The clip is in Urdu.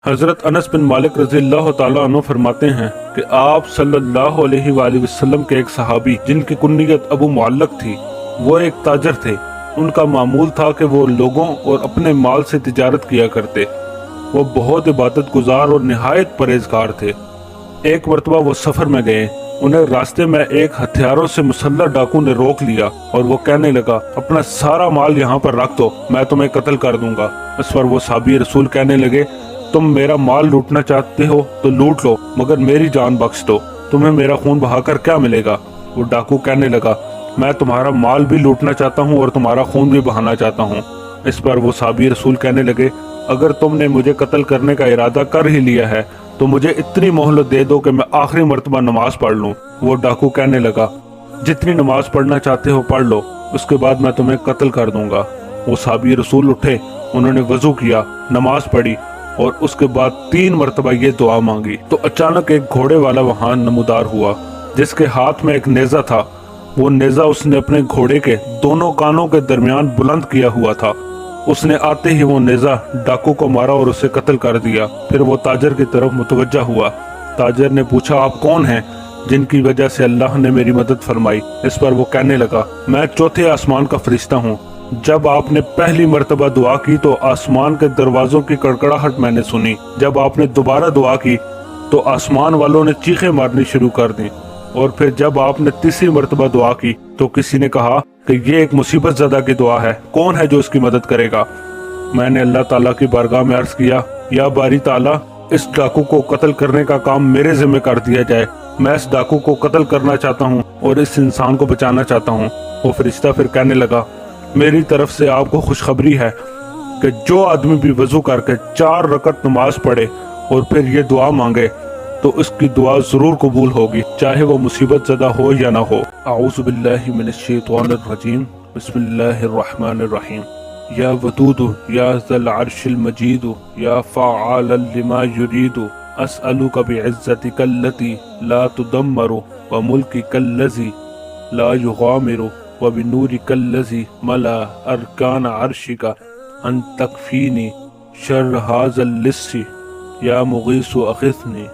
حضرت انس بن مالک رضی اللہ تعالیٰ عنہ فرماتے ہیں کہ آپ صلی اللہ علیہ وآلہ وسلم کے ایک صحابی جن کی کنیت ابو معلق تھی، وہ ایک تاجر تھے۔ ان کا معمول تھا کہ وہ لوگوں اور اپنے مال سے تجارت کیا کرتے۔ وہ بہت عبادت گزار اور نہایت پرہیزگار تھے۔ ایک مرتبہ وہ سفر میں گئے، انہیں راستے میں ایک ہتھیاروں سے مسلح ڈاکو نے روک لیا اور وہ کہنے لگا، اپنا سارا مال یہاں پر رکھ دو، میں تمہیں قتل کر دوں گا۔ اس پر وہ صحابی رسول کہنے لگے، تم میرا مال لوٹنا چاہتے ہو تو لوٹ لو، مگر میری جان بخش دو، تمہیں میرا خون بہا کر کیا ملے گا؟ وہ ڈاکو کہنے لگا، میں تمہارا مال بھی لوٹنا چاہتا ہوں اور تمہارا خون بھی بہانا چاہتا ہوں۔ اس پر وہ صحابی رسول کہنے لگے، اگر تم نے مجھے قتل کرنے کا ارادہ کر ہی لیا ہے تو مجھے اتنی مہلت دے دو کہ میں آخری مرتبہ نماز پڑھ لوں۔ وہ ڈاکو کہنے لگا، جتنی نماز پڑھنا چاہتے ہو پڑھ لو، اس کے بعد میں تمہیں قتل کر دوں گا۔ وہ صحابی رسول اٹھے، انہوں نے وضو کیا، نماز پڑھی اور اس کے بعد 3 مرتبہ یہ دعا مانگی تو اچانک ایک گھوڑے والا وہاں نمودار ہوا جس کے ہاتھ میں ایک نیزہ تھا۔ وہ نیزہ اس نے اپنے گھوڑے کے دونوں کانوں کے درمیان بلند کیا ہوا تھا۔ اس نے آتے ہی وہ نیزہ ڈاکو کو مارا اور اسے قتل کر دیا۔ پھر وہ تاجر کی طرف متوجہ ہوا۔ تاجر نے پوچھا، آپ کون ہیں جن کی وجہ سے اللہ نے میری مدد فرمائی؟ اس پر وہ کہنے لگا، میں چوتھے آسمان کا فرشتہ ہوں۔ جب آپ نے پہلی مرتبہ دعا کی تو آسمان کے دروازوں کی کڑکڑاہٹ میں نے سنی۔ جب آپ نے دوبارہ دعا کی تو آسمان والوں نے چیخیں مارنی شروع کر دیں، اور پھر جب آپ نے تیسری مرتبہ دعا کی تو کسی نے کہا کہ یہ ایک مصیبت زدہ کی دعا ہے، کون ہے جو اس کی مدد کرے گا؟ میں نے اللہ تعالیٰ کی بارگاہ میں عرض کیا، یا باری تعالیٰ، اس ڈاکو کو قتل کرنے کا کام میرے ذمہ کر دیا جائے، میں اس ڈاکو کو قتل کرنا چاہتا ہوں اور اس انسان کو بچانا چاہتا ہوں۔ وہ فرشتہ پھر کہنے لگا، میری طرف سے آپ کو خوشخبری ہے کہ جو آدمی بھی وضو کر کے 4 رکعت نماز پڑھے اور پھر یہ دعا مانگے تو اس کی دعا ضرور قبول ہوگی، چاہے وہ مصیبت زدہ ہو یا نہ ہو۔ اعوذ باللہ من الشیطان الرجیم، بسم اللہ الرحمن الرحیم۔ یا ودود یا ذا العرش المجید یا فعالا لما یرید، اسألک بعزتک التي لا تدمر وملکک الذی لا یغامر وبنورک الذی ملا ارکان عرشک ان تکفینی شر ھذا اللص یا مغیث اغثنی۔